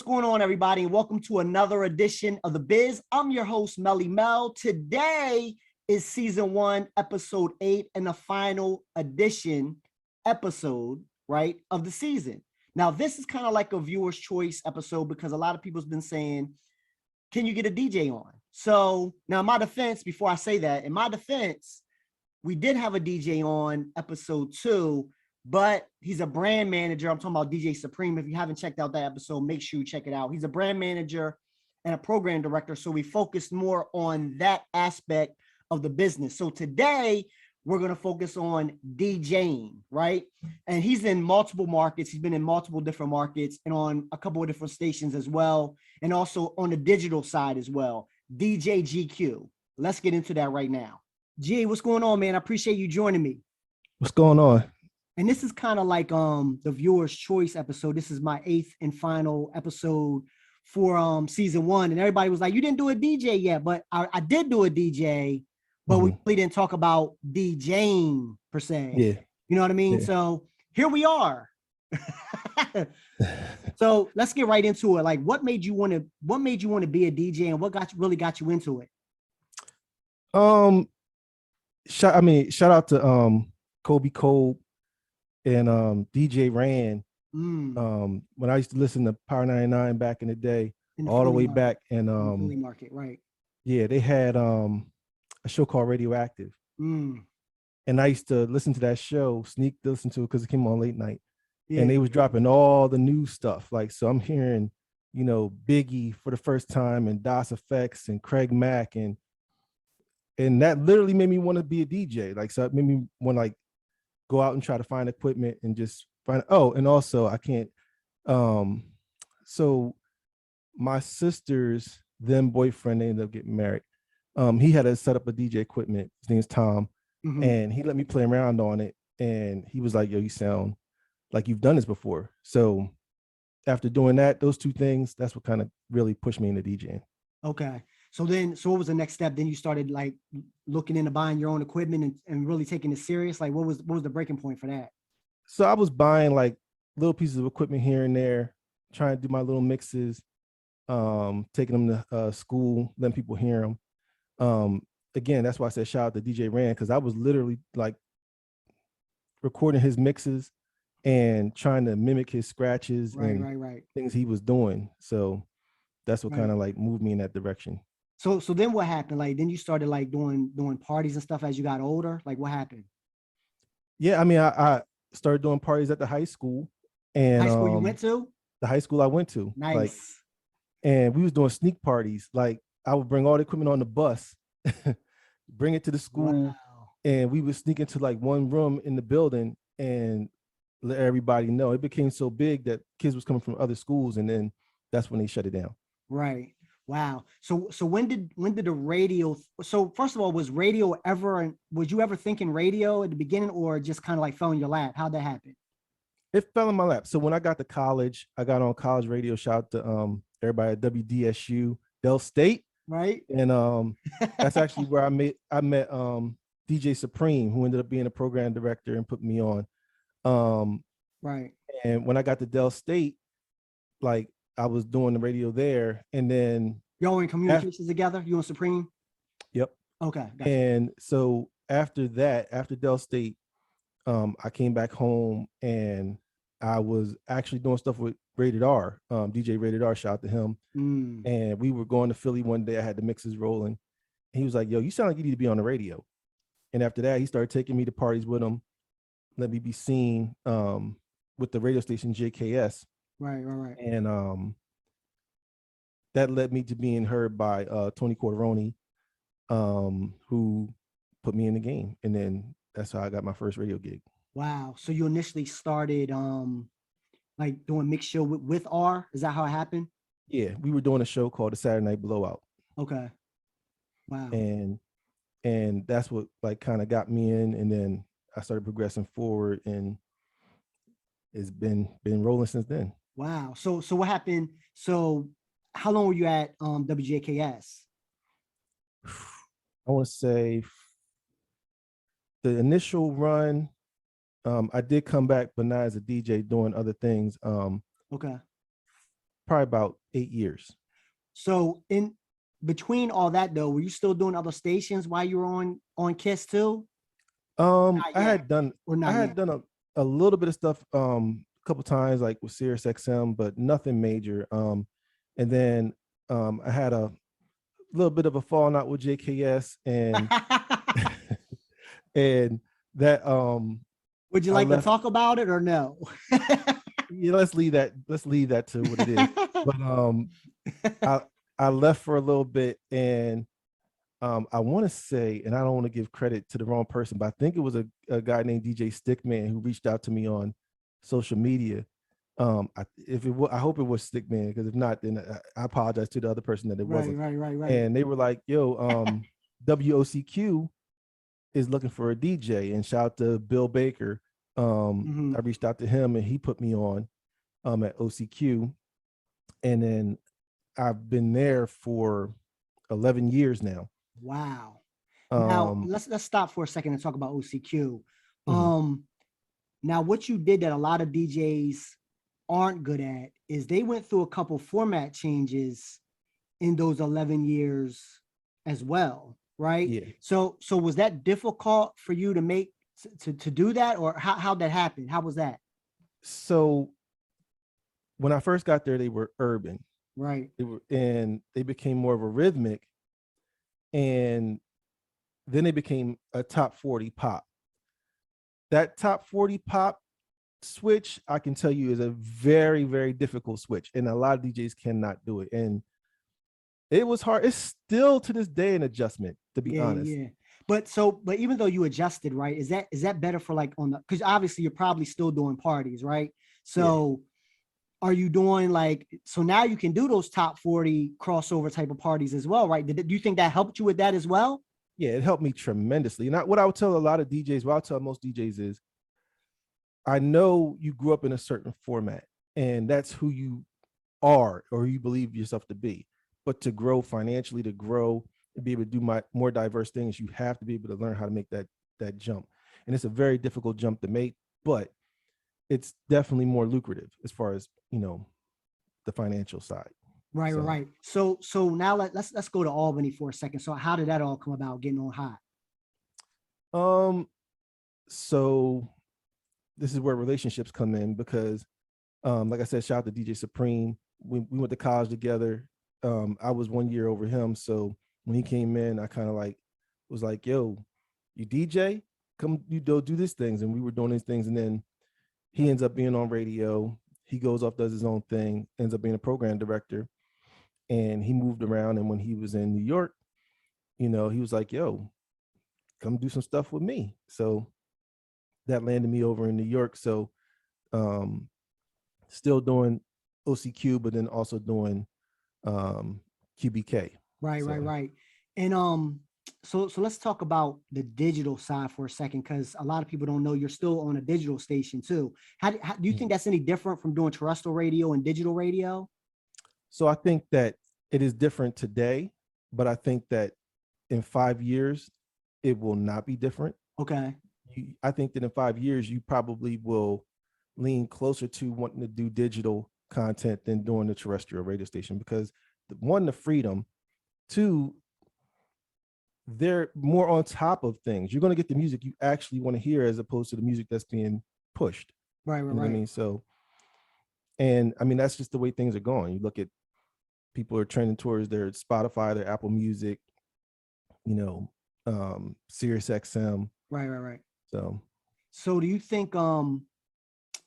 going on, everybody? And welcome to another edition of The Biz. I'm your host, Melly Mel. Today is season 1, episode 8, and the final edition episode, right, of the season. Now, this is kind of like a viewer's choice episode because a lot of people's been saying, can you get a DJ on? So now, in my defense, before I say that, in my defense, we did have a DJ on episode 2, but he's a brand manager. I'm talking about DJ Supreme. If you haven't checked out that episode, make sure you check it out. He's a brand manager and a program director. So we focused more on that aspect of the business. So today we're going to focus on DJing, right? And he's in multiple markets. He's been in multiple different markets and on a couple of different stations as well. And also on the digital side as well. DJ GQ. Let's get into that right now. G, what's going on, man? I appreciate you joining me. What's going on? And this is kind of like the viewer's choice episode. This is my 8th and final episode for season 1. And everybody was like, you didn't do a DJ yet, but I did do a DJ, but we really didn't talk about DJing per se. Yeah. You know what I mean? Yeah. So here we are. So let's get right into it. Like, what made you want to be a DJ, and what really got you into it? Shout out to Kobe Cole and DJ Ran. When I used to listen to Power 99 back in the day, all the way back, and Philly market, right? Yeah, they had a show called Radioactive, and I used to listen to that show, sneak to listen to it because it came on late night, and they was dropping all the new stuff. Like, so I'm hearing, Biggie for the first time, and DOS Effects, and Craig Mack, and that literally made me want to be a DJ. Like, so it made me want to like go out and try to find equipment and just find. Oh, and also I can't. So my sister's then boyfriend, they ended up getting married. He had to set up a DJ equipment. His name is Tom, and he let me play around on it. And he was like, "Yo, you sound like you've done this before." So after doing that, those two things, that's what kind of really pushed me into DJing. Okay. So what was the next step? Then you started like looking into buying your own equipment and really taking it serious. Like, what was the breaking point for that? So I was buying like little pieces of equipment here and there, trying to do my little mixes, taking them to school, letting people hear them. Again, that's why I said shout out to DJ Rand, because I was literally like recording his mixes and trying to mimic his scratches and things he was doing. So that's what kind of like moved me in that direction. So then what happened? Like, then you started like doing parties and stuff as you got older. Like, what happened? Yeah, I mean, I started doing parties at the high school. And high school you went to? The high school I went to. Nice. Like, and we was doing sneak parties. Like, I would bring all the equipment on the bus, bring it to the school, and we would sneak into like one room in the building and let everybody know. It became so big that kids was coming from other schools, and then that's when they shut it down. Right. Wow. So when did the radio? So first of all, was you ever thinking radio at the beginning, or just kind of like fell in your lap? How'd that happen? It fell in my lap. So when I got to college, I got on college radio. Shout out to everybody at WDSU, Del State. Right. And that's actually where I met DJ Supreme, who ended up being a program director and put me on. Right. And when I got to Del State, like, I was doing the radio there, and then y'all in communications together. You and Supreme? Yep. Okay. Gotcha. And so after that, after Del State, I came back home and I was actually doing stuff with Rated R, DJ Rated R. Shout out to him. And we were going to Philly one day. I had the mixes rolling. He was like, "Yo, you sound like you need to be on the radio." And after that, he started taking me to parties with him, let me be seen with the radio station JKS. Right. And that led me to being heard by Tony Corderoni, who put me in the game. And then that's how I got my first radio gig. Wow. So you initially started like doing mix show with R? Is that how it happened? Yeah, we were doing a show called the Saturday Night Blowout. Okay. Wow. And that's what like kind of got me in, and then I started progressing forward, and it's been rolling since then. Wow. So what happened? So how long were you at WJKS? I want to say the initial run, I did come back, but not as a DJ, doing other things. Okay. probably about 8 years. So in between all that though, were you still doing other stations while you were on Kiss too? I had done a little bit of stuff a couple times, like with Sirius XM, but nothing major. And then I had a little bit of a falling out with JKS, and and that would you like to talk about it or no? Yeah, let's leave that to what it is. But I left for a little bit, and I want to say, and I don't want to give credit to the wrong person, but I think it was a guy named DJ Stickman who reached out to me on social media. I hope it was Stickman, because if not, then I apologize to the other person that it wasn't. Right. And they were like, "Yo, WOCQ is looking for a DJ," and shout out to Bill Baker. I reached out to him, and he put me on at OCQ, and then I've been there for 11 years now. Wow. Now let's stop for a second and talk about OCQ. Now what you did that a lot of DJs aren't good at is they went through a couple format changes in those 11 years as well, right? Yeah. So was that difficult for you to make to do that, or how'd that happen? How was that? So when I first got there, they were urban, right? And they became more of a rhythmic, and then they became a top 40 pop. That top 40 pop switch, I can tell you, is a very, very difficult switch, and a lot of DJs cannot do it. And it was hard. It's still to this day an adjustment, to be honest. Yeah. But even though you adjusted, right, is that better for like on the, because obviously you're probably still doing parties, right? So are you doing like, so now you can do those top 40 crossover type of parties as well, right? Do you think that helped you with that as well? Yeah, it helped me tremendously. And what I would tell a lot of DJs, what I'll tell most DJs is, I know you grew up in a certain format, and that's who you are, or you believe yourself to be. But to grow financially, to grow and be able to do more diverse things, you have to be able to learn how to make that jump. And it's a very difficult jump to make, but it's definitely more lucrative as far as, the financial side. Right. So now let's go to Albany for a second. So how did that all come about, getting on hot? So this is where relationships come in, because like I said, shout out to DJ Supreme. We went to college together. I was 1 year over him. So when he came in, I kind of was like, yo, you DJ? Come, do these things. And we were doing these things. And then he ends up being on radio. He goes off, does his own thing, ends up being a program director. And he moved around. And when he was in New York, he was like, yo, come do some stuff with me. So that landed me over in New York. So still doing OCQ, but then also doing QBK. Right. And so let's talk about the digital side for a second, because a lot of people don't know you're still on a digital station too. How do you think that's any different from doing terrestrial radio and digital radio? So I think that it is different today, but I think that in 5 years, it will not be different. Okay. I think that in 5 years, you probably will lean closer to wanting to do digital content than doing the terrestrial radio station, because one, the freedom, two, they're more on top of things. You're going to get the music you actually want to hear, as opposed to the music that's being pushed. Right. You know what I mean? So, and I mean, that's just the way things are going. You look at, people are trending towards their Spotify, their Apple Music, Sirius XM. Right. So do you think, so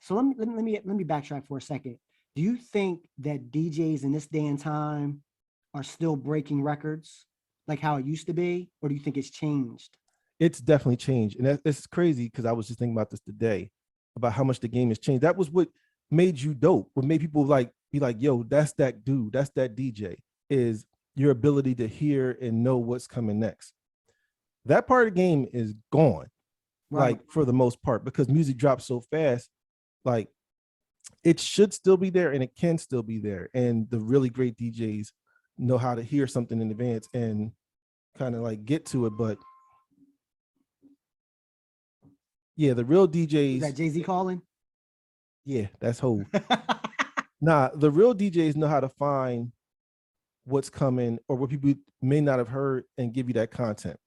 let me backtrack for a second. Do you think that DJs in this day and time are still breaking records like how it used to be, or do you think it's changed? It's definitely changed. And it's crazy, because I was just thinking about this today, about how much the game has changed. That was what made you dope. What made people be like, yo, that's that dude, that's that DJ, is your ability to hear and know what's coming next. That part of the game is gone, right, like for the most part, because music drops so fast. Like, it should still be there, and it can still be there. And the really great DJs know how to hear something in advance and kind of get to it. But yeah, the real DJs. Is that Jay-Z calling? Yeah, that's Hov. Nah, the real DJs know how to find what's coming or what people may not have heard and give you that content.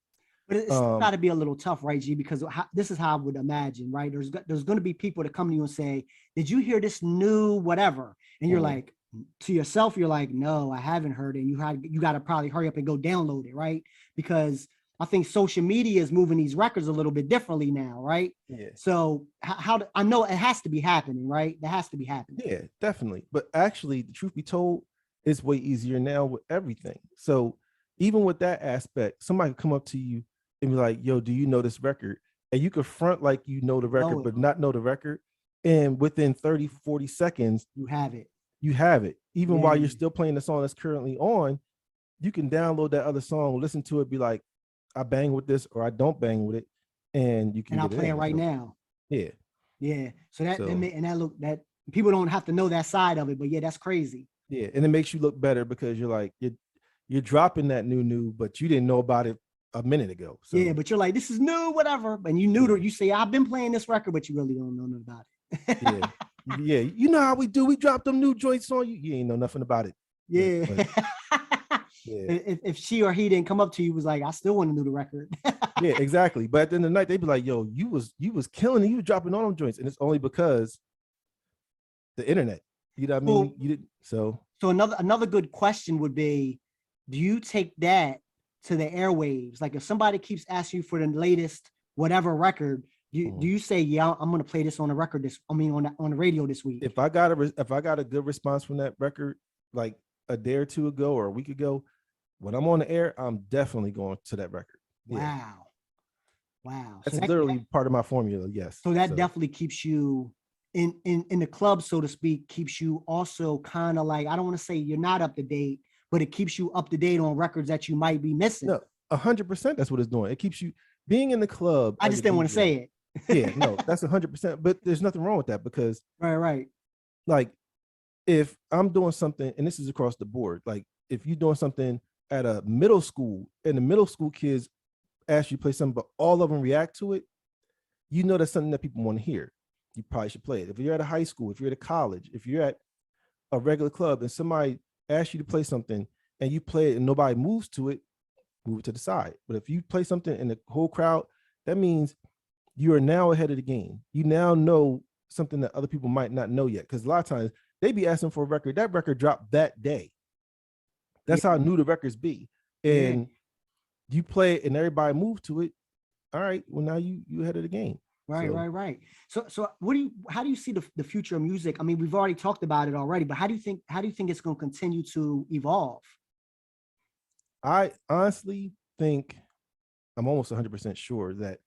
But it's got to be a little tough, right, G? Because this is how I would imagine, right? There's going to be people that come to you and say, "Did you hear this new whatever?" And you're like, to yourself, you're like, "No, I haven't heard it." And you got to probably hurry up and go download it, right? Because I think social media is moving these records a little bit differently now, right? Yeah. So I know it has to be happening, right? That has to be happening. Yeah, definitely. But actually, the truth be told, it's way easier now with everything. So even with that aspect, somebody could come up to you and be like, "Yo, do you know this record?" And you could front like you know the record, but not know the record. And within 30, 40 seconds, you have it. You have it. Even while you're still playing the song that's currently on, you can download that other song, listen to it, be like, I bang with this or I don't bang with it. And you can I'll play it right now. Yeah. Yeah. So that people don't have to know that side of it, but yeah, that's crazy. Yeah. And it makes you look better because you're like, you're dropping that new, but you didn't know about it a minute ago. So yeah, but you're like, this is new, whatever. And you knew you say, I've been playing this record, but you really don't know nothing about it. Yeah. Yeah, you know how we do. We drop them new joints on you. You ain't know nothing about it. Yeah. Yeah. If she or he didn't come up to you, was like, I still want to do the record. Yeah, exactly. But at the end of the night, they'd be like, "Yo, you was killing it. You was dropping all them joints," and it's only because the internet. You know what I mean? Well, you didn't. So another good question would be, do you take that to the airwaves? Like if somebody keeps asking you for the latest whatever record. Do you say, yeah, I'm gonna play this on the record on the radio this week? If I got a good response from that record, like a day or two ago or a week ago, when I'm on the air, I'm definitely going to that record. Yeah. Wow. That's literally part of my formula. Yes. So that definitely keeps you in the club, so to speak, keeps you also kind of like, I don't want to say you're not up to date, but it keeps you up to date on records that you might be missing. No, 100%. That's what it's doing. It keeps you being in the club. I just didn't want to say it. Yeah, no, that's 100%. But there's nothing wrong with that because right. Like if I'm doing something, and this is across the board, like if you're doing something at a middle school and the middle school kids ask you to play something, but all of them react to it, you know that's something that people want to hear. You probably should play it. If you're at a high school, if you're at a college, if you're at a regular club and somebody asks you to play something and you play it and nobody moves to it, move it to the side. But if you play something in the whole crowd, that means you are now ahead of the game. You now know something that other people might not know yet. Because a lot of times they be asking for a record. That record dropped that day. That's how new the records be. And you play it and everybody move to it. All right. Well, now you ahead of the game. Right. So how do you see the future of music? I mean, we've already talked about it already, but how do you think it's going to continue to evolve? I honestly think, I'm almost 100% sure that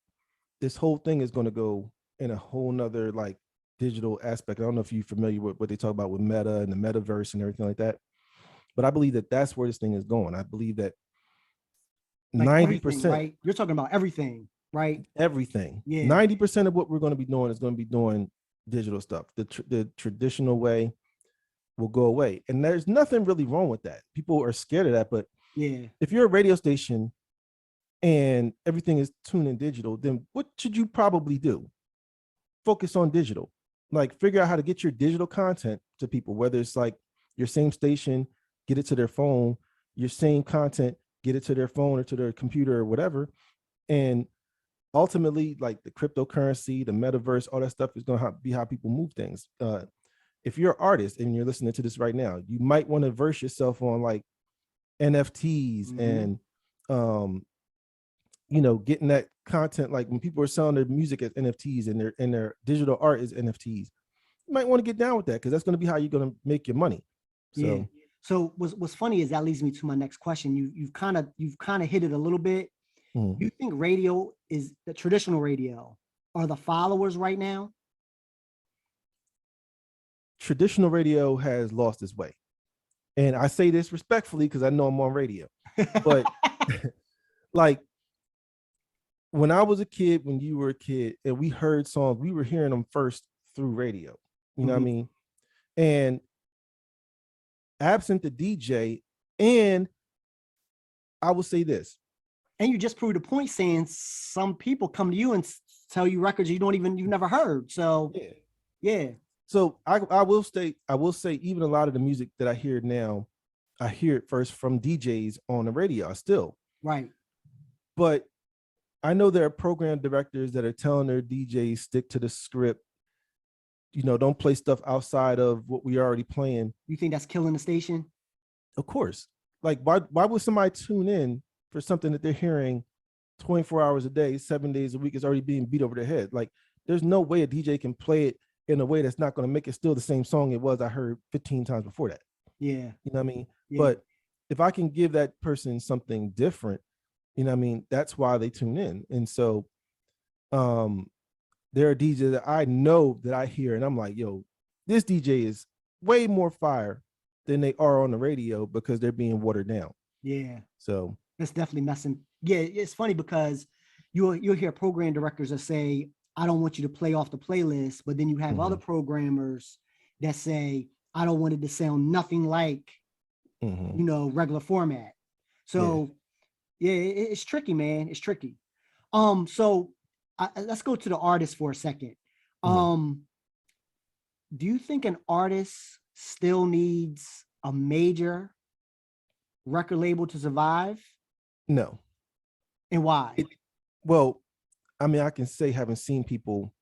this whole thing is going to go in a whole nother like digital aspect. I don't know if you're familiar with what they talk about with Meta and the metaverse and everything like that, but I believe that that's where this thing is going. I believe that like 90%, right? You're talking about everything, right? Everything. Yeah. 90% of what we're going to be doing is going to be doing digital stuff. The traditional way will go away. And there's nothing really wrong with that. People are scared of that, but if you're a radio station and everything is tuned in digital, then what should you probably do? Focus on digital. Like figure out how to get your digital content to people, whether it's like your same station, get it to their phone, your same content, get it to their phone or to their computer or whatever. And ultimately, like the cryptocurrency, the metaverse, all that stuff is going to be how people move things. If you're an artist and you're listening to this right now, you might want to verse yourself on like NFTs and getting that content. Like when people are selling their music as NFTs and their digital art is NFTs, you might want to get down with that because that's going to be how you're going to make your money. So what's funny is that leads me to my next question. You've kind of hit it a little bit. You think radio is the traditional radio are the followers right now? Traditional radio has lost its way. And I say this respectfully because I know I'm on radio, but like when I was a kid, when you were a kid and we heard songs, we were hearing them first through radio, you know what I mean? And absent the DJ, and I will say this. And you just proved a point saying some people come to you and tell you records you've never heard. So yeah. So I will say even a lot of the music that I hear now, I hear it first from DJs on the radio. I still. Right. But I know there are program directors that are telling their DJs stick to the script. You know, don't play stuff outside of what we already playing. You think that's killing the station? Of course. Like, why would somebody tune in for something that they're hearing 24 hours a day, 7 days a week is already being beat over their head? Like, there's no way a DJ can play it in a way that's not going to make it still the same song it was I heard 15 times before that. Yeah. You know what I mean? Yeah. But if I can give that person something different, you know what I mean? That's why they tune in. And so there are DJs that I know that I hear and I'm like, yo, this DJ is way more fire than they are on the radio because they're being watered down. Yeah. So that's definitely messing. Yeah, it's funny because you'll hear program directors that say, I don't want you to play off the playlist, but then you have other programmers that say, I don't want it to sound nothing like, you know, regular format. So yeah, it's tricky, man. It's tricky. So let's go to the artist for a second. Do you think an artist still needs a major record label to survive? No. And why? Well, I mean, I can say having seen people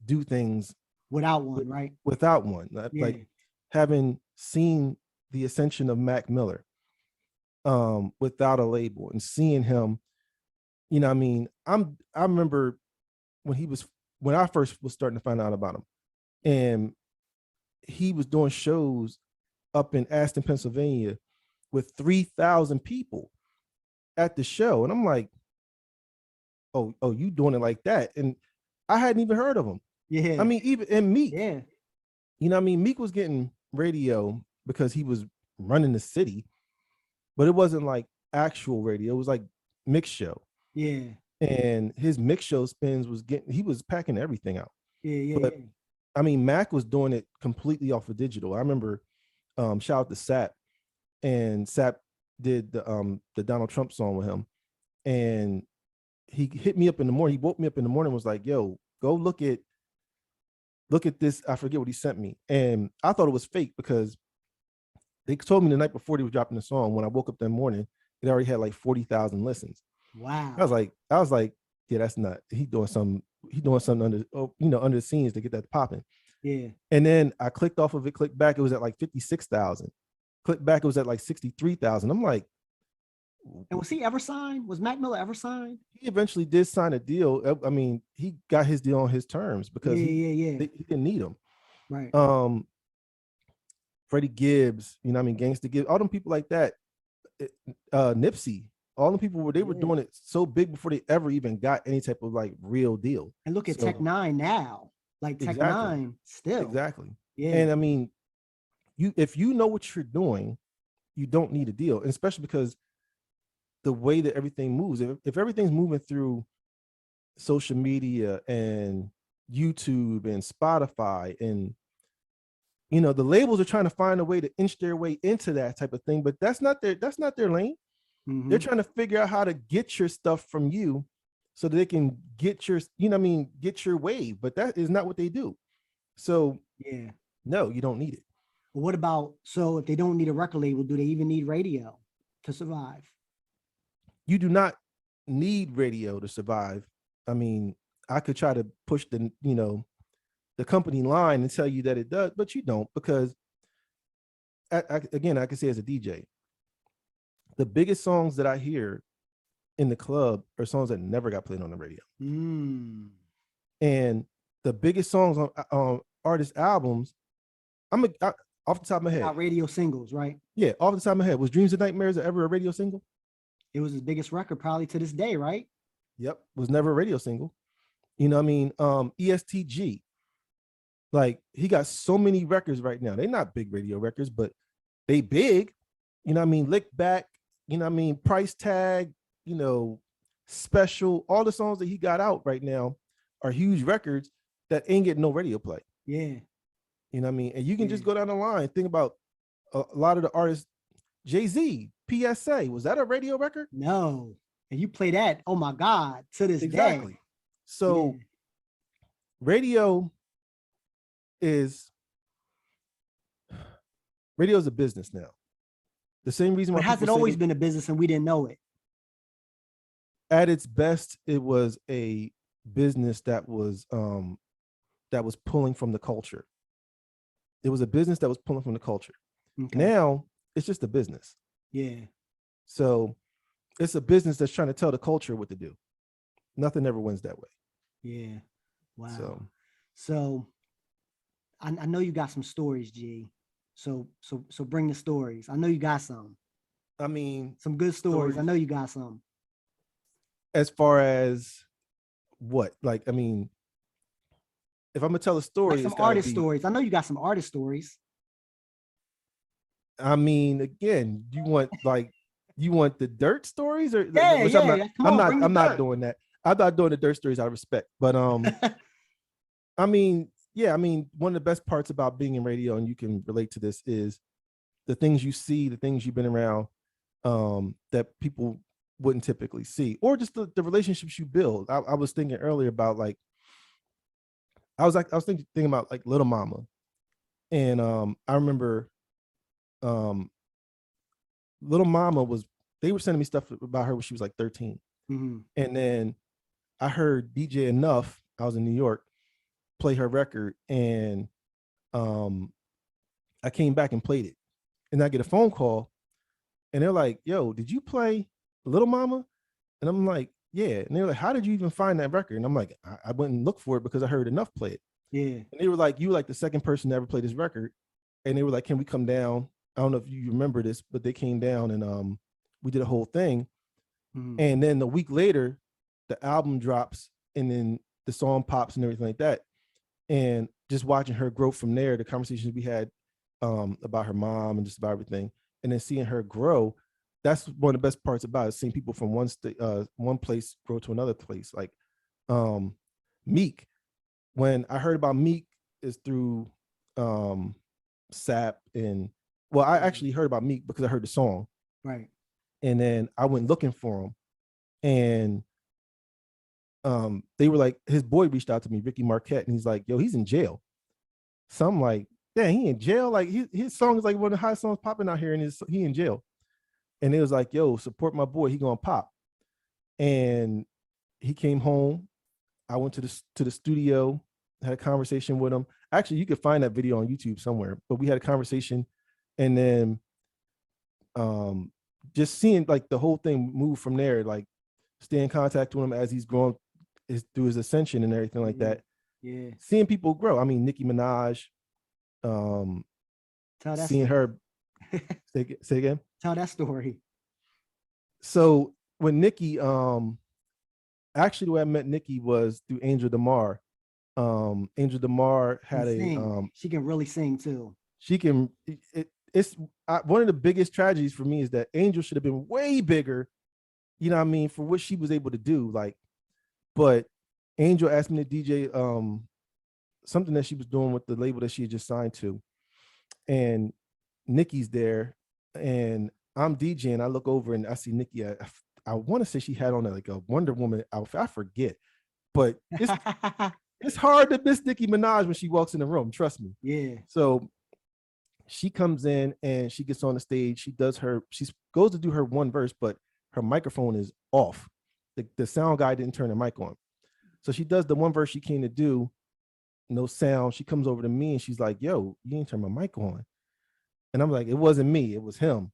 do things without one, right? Without one, like having seen the ascension of Mac Miller without a label and seeing him, you know what I mean? I remember when I first was starting to find out about him, and he was doing shows up in Aston, Pennsylvania with 3,000 people at the show. And I'm like, oh, you doing it like that? And I hadn't even heard of him. Yeah. I mean, even in Meek. Yeah. You know what I mean? Meek was getting radio because he was running the city, but it wasn't like actual radio. It was like mix show. Yeah. And his mix show spins he was packing everything out. Yeah. But I mean, Mac was doing it completely off of digital. I remember shout out to Sap, and Sap did the Donald Trump song with him. And he hit me up in the morning. He woke me up in the morning and was like, yo, go look at this. I forget what he sent me. And I thought it was fake because they told me the night before they were dropping the song. When I woke up that morning, it already had like 40,000 listens. Wow. I was like, yeah, that's not, he doing something under the scenes to get that popping. Yeah. And then I clicked off of it, clicked back, it was at like 56,000. Clicked back, it was at like 63,000. I'm like, and was he ever signed? Was Mac Miller ever signed? He eventually did sign a deal. I mean, he got his deal on his terms because he didn't need him. Right. Freddie Gibbs, you know what I mean, Gangsta Gibbs, all them people like that. Nipsey, all the people were doing it so big before they ever even got any type of like real deal. And look at Tech Nine now. Like Tech Nine still. Exactly. Yeah. And I mean, if you know what you're doing, you don't need a deal, and especially because the way that everything moves, if everything's moving through social media and YouTube and Spotify, and you know, the labels are trying to find a way to inch their way into that type of thing, but that's not their lane. They're trying to figure out how to get your stuff from you so that they can get your, you know what I mean, get your wave, but that is not what they do. So no, you don't need it. But what about, so if they don't need a record label, do they even need radio to survive? You do not need radio to survive. I mean, I could try to push the company line and tell you that it does, but you don't, because again, I can say as a DJ, the biggest songs that I hear in the club are songs that never got played on the radio. And the biggest songs on artist albums, off the top of my head. Not radio singles, right? Yeah, off the top of my head. Was Dreams and Nightmares ever a radio single? It was his biggest record probably to this day, right? Yep, was never a radio single. You know what I mean? ESTG. Like, he got so many records right now. They're not big radio records, but they big. You know what I mean? Lick Back, you know what I mean? Price Tag, you know, Special. All the songs that he got out right now are huge records that ain't getting no radio play. Yeah. You know what I mean? And you can just go down the line. Think about a lot of the artists. Jay-Z, PSA, was that a radio record? No. And you play that, oh my God, to this day. So radio is radio is a business now. The same reason why it hasn't always been a business and we didn't know it. At its best, it was a business that was pulling from the culture. It was a business that was pulling from the culture. Okay. Now it's just a business. Yeah. So it's a business that's trying to tell the culture what to do. Nothing ever wins that way. Yeah. Wow. So I know you got some stories, G. So bring the stories. I know you got some. I mean, some good stories. I know you got some. As far as what? Like, I mean, if I'm gonna tell a story, like some artist stories. I know you got some artist stories. I mean, again, you want the dirt stories, or yeah. I'm not doing that. I'm not doing the dirt stories out of respect. But I mean, yeah, I mean, one of the best parts about being in radio, and you can relate to this, is the things you see, the things you've been around, that people wouldn't typically see, or just the relationships you build. I was thinking earlier about I was thinking about like Little Mama, and I remember Little Mama they were sending me stuff about her when she was like 13, and then I heard DJ Enough, I was in New York, play her record, and I came back and played it, and I get a phone call, and they're like, "Yo, did you play Little Mama?" And I'm like, "Yeah." And they're like, "How did you even find that record?" And I'm like, I went and looked for it because I heard Enough play it. Yeah. And they were like, "You were like the second person to ever play this record." And they were like, "Can we come down?" I don't know if you remember this, but they came down and we did a whole thing. And then a week later, the album drops, and then the song pops and everything like that. And just watching her grow from there, the conversations we had about her mom and just about everything, and then seeing her grow, that's one of the best parts about it, seeing people from one place grow to another place. Like Meek, when I heard about Meek is through SAP, and well, I actually heard about Meek because I heard the song. Right. And then I went looking for him, and they were like, his boy reached out to me, Ricky Marquette, and he's like, "Yo, he's in jail." So I'm like, "Yeah, he in jail? Like his song is like one of the highest songs popping out here, and he in jail." And it was like, "Yo, support my boy, he gonna pop." And he came home. I went to the studio, had a conversation with him. Actually, you could find that video on YouTube somewhere, but we had a conversation, and then just seeing like the whole thing move from there, like stay in contact with him as he's growing through his ascension and everything like that. Yeah. Seeing people grow. I mean, Nicki Minaj, seeing her say again. Tell that story. So when Nikki, actually the way I met Nikki was through Angel DeMar. Angel DeMar had she can really sing too. She can. It's one of the biggest tragedies for me is that Angel should have been way bigger, you know what I mean, for what she was able to do. Like, but Angel asked me to DJ something that she was doing with the label that she had just signed to, and Nikki's there, and I'm DJing. I look over and I see Nikki. I want to say she had on like a Wonder Woman outfit. I forget, but it's hard to miss Nicki Minaj when she walks in the room. Trust me. Yeah. So she comes in and she gets on the stage. She goes to do her one verse, but her microphone is off. The sound guy didn't turn the mic on. So she does the one verse she came to do, no sound. She comes over to me and she's like, "Yo, you didn't turn my mic on." And I'm like, "It wasn't me, it was him."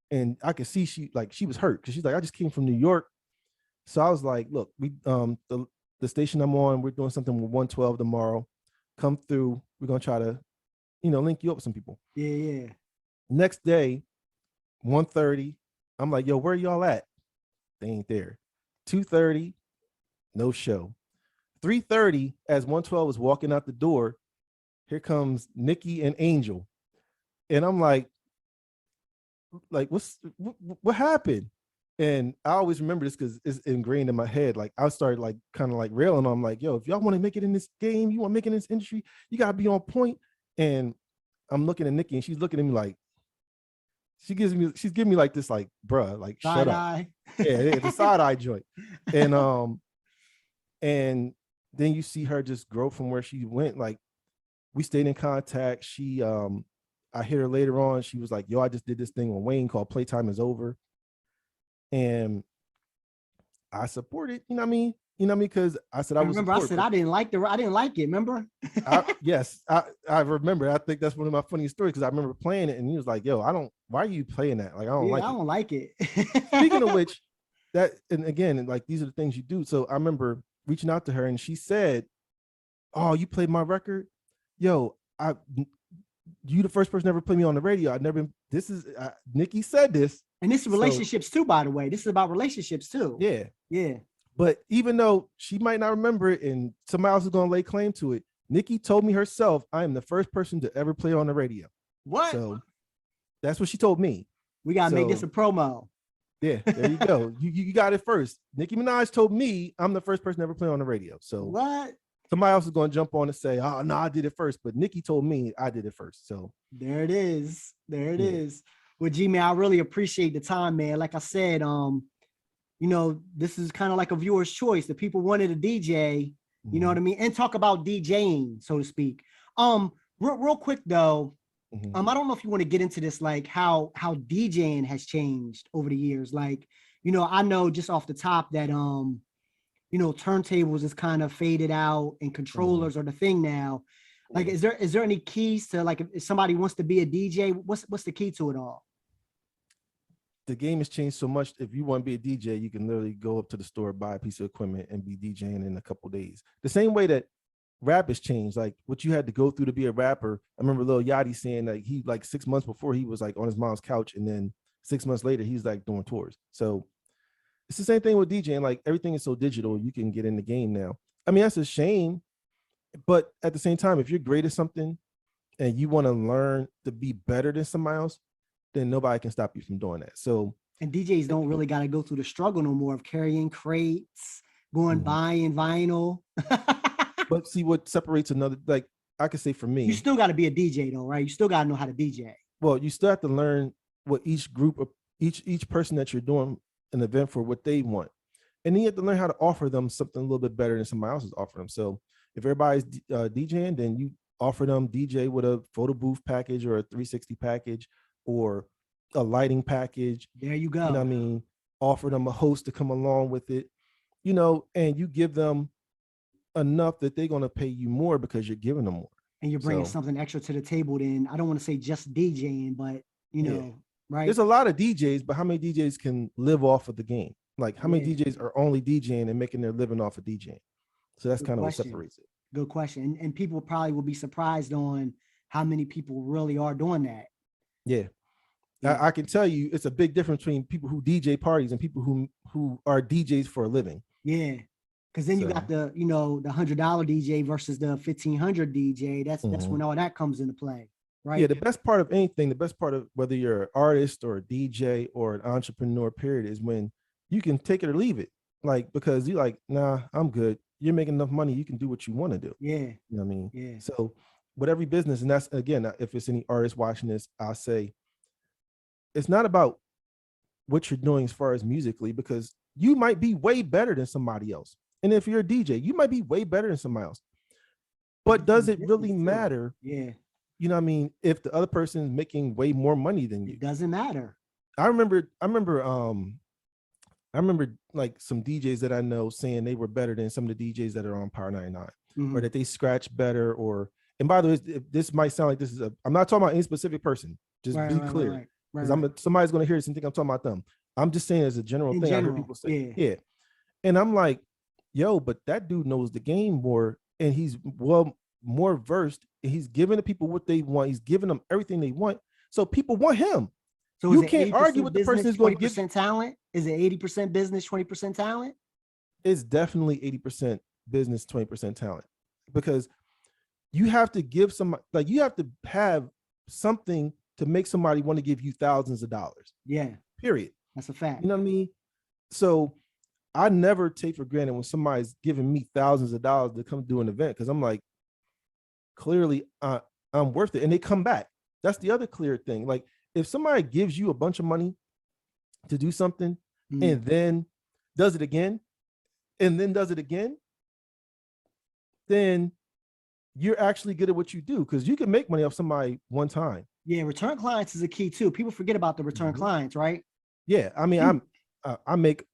And I could see she was hurt because she's like, "I just came from New York." So I was like, "Look, we the station I'm on, we're doing something with 112 tomorrow. Come through. We're gonna try to, link you up with some people." Yeah. Next day, 1:30, I'm like, "Yo, where are y'all at?" They ain't there. 2:30, no show. 3:30, as 112 was walking out the door, here comes Nikki and Angel. And I'm like, what happened? And I always remember this because it's ingrained in my head. Like I started like kind of like railing on, I'm like, "Yo, if y'all want to make it in this game, you want to make it in this industry, you gotta be on point." And I'm looking at Nikki and she's looking at me like, she's giving me like this, like, "Bruh, like shut up." Yeah, the side eye joint. And then you see her just grow from where she went. Like we stayed in contact. She I hit her later on. She was like, yo, I just did this thing on Wayne called Playtime Is Over. And I supported, you know what I mean? You know what I mean? Because I said I was. Remember, I said I didn't like it. Remember? Yes, I remember. I think that's one of my funniest stories because I remember playing it and he was like, "Yo, why are you playing that? Like, I don't like it." I don't like it. Speaking of which, and again, like these are the things you do. So I remember reaching out to her and she said, "Oh, you played my record? Yo, you the first person ever played me on the radio. I never. This is Nikki said this, and this is relationships too. By the way, this is about relationships too. Yeah. But even though she might not remember it and somebody else is going to lay claim to it, Nikki told me herself, I am the first person to ever play on the radio. What? So that's what she told me. We got to make this a promo. Yeah, there you go. You got it first. Nicki Minaj told me I'm the first person to ever play on the radio. So what? Somebody else is going to jump on and say, oh, no, I did it first. But Nikki told me I did it first. So there it is. There it is. Well, G, man, I really appreciate the time, man. Like I said, you know, this is kind of like a viewer's choice. The people wanted a DJ, you know what I mean? And talk about DJing, so to speak. Real quick though, I don't know if you want to get into this, like how DJing has changed over the years. Like, you know, I know just off the top that, you know, turntables is kind of faded out and controllers are the thing now. Like, is there any keys to, like, if somebody wants to be a DJ, what's the key to it all? The game has changed so much. If you want to be a DJ, you can literally go up to the store, buy a piece of equipment and be DJing in a couple of days. The same way that rap has changed, like what you had to go through to be a rapper. I remember Lil Yachty saying that he, like 6 months before, he was like on his mom's couch, and then 6 months later he's like doing tours. So it's the same thing with DJing. Like, everything is so digital, you can get in the game now. I mean, that's a shame, but at the same time, if you're great at something and you want to learn to be better than somebody else, then nobody can stop you from doing that. So, and DJs don't really got to go through the struggle no more of carrying crates, going buying vinyl. But see, what separates another, like I could say for me, you still got to be a DJ though, right? You still got to know how to DJ. Well, you still have to learn what each group of each person that you're doing an event for, what they want. And then you have to learn how to offer them something a little bit better than somebody else is offering them. So if everybody's DJing, then you offer them DJ with a photo booth package or a 360 package or a lighting package. There you go. You know what I mean? Offer them a host to come along with it, you know, and you give them enough that they're going to pay you more because you're giving them more. And you're bringing something extra to the table. Then I don't want to say just DJing, but you know, right? There's a lot of DJs, but how many DJs can live off of the game? Like, how many DJs are only DJing and making their living off of DJing? So that's kind of what separates it. Good question. And people probably will be surprised on how many people really are doing that. Yeah. I can tell you it's a big difference between people who DJ parties and people who are DJs for a living. Yeah. Because then you got the, you know, the $100 DJ versus the $1,500 DJ. That's when all that comes into play, right? Yeah, the best part of anything, the best part of whether you're an artist or a DJ or an entrepreneur, period, is when you can take it or leave it. Like, because you're like, nah, I'm good. You're making enough money, you can do what you want to do. Yeah. You know what I mean? Yeah. So with every business, and that's, again, if it's any artist watching this, I'll say, it's not about what you're doing as far as musically, because you might be way better than somebody else. And if you're a DJ, you might be way better than somebody else. But does it really matter? Yeah. You know what I mean? If the other person is making way more money than you. It doesn't matter. I remember like some DJs that I know saying they were better than some of the DJs that are on Power 99, or that they scratch better, or, and by the way, this might sound like this is I'm not talking about any specific person. Just be clear. Because somebody's going to hear this and think I'm talking about them. I'm just saying as a general thing. I hear people say, yeah. And I'm like, yo, but that dude knows the game more, and he's more versed, and he's giving the people what they want. He's giving them everything they want. So people want him. So you can't argue with the person who's going to give 20% talent. Is it 80% business, 20% talent? It's definitely 80% business, 20% talent, because you have to give some, like, you have to have something to make somebody want to give you thousands of dollars. Yeah. Period. That's a fact. You know what I mean? So I never take for granted when somebody's giving me thousands of dollars to come do an event, because I'm like, clearly I'm worth it. And they come back. That's the other clear thing. Like, if somebody gives you a bunch of money to do something and then does it again, and then does it again, then you're actually good at what you do, because you can make money off somebody one time. Yeah, return clients is a key too. People forget about the return clients, right? Yeah, I mean, I make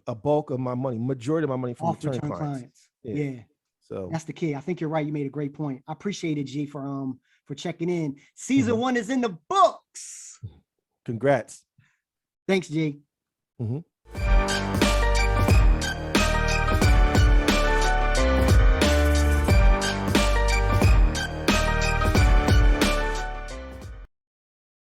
a bulk of my money, majority of my money from return clients. Yeah. So that's the key. I think you're right. You made a great point. I appreciate it, G, for checking in. Season 1 is in the books. Congrats. Thanks, G.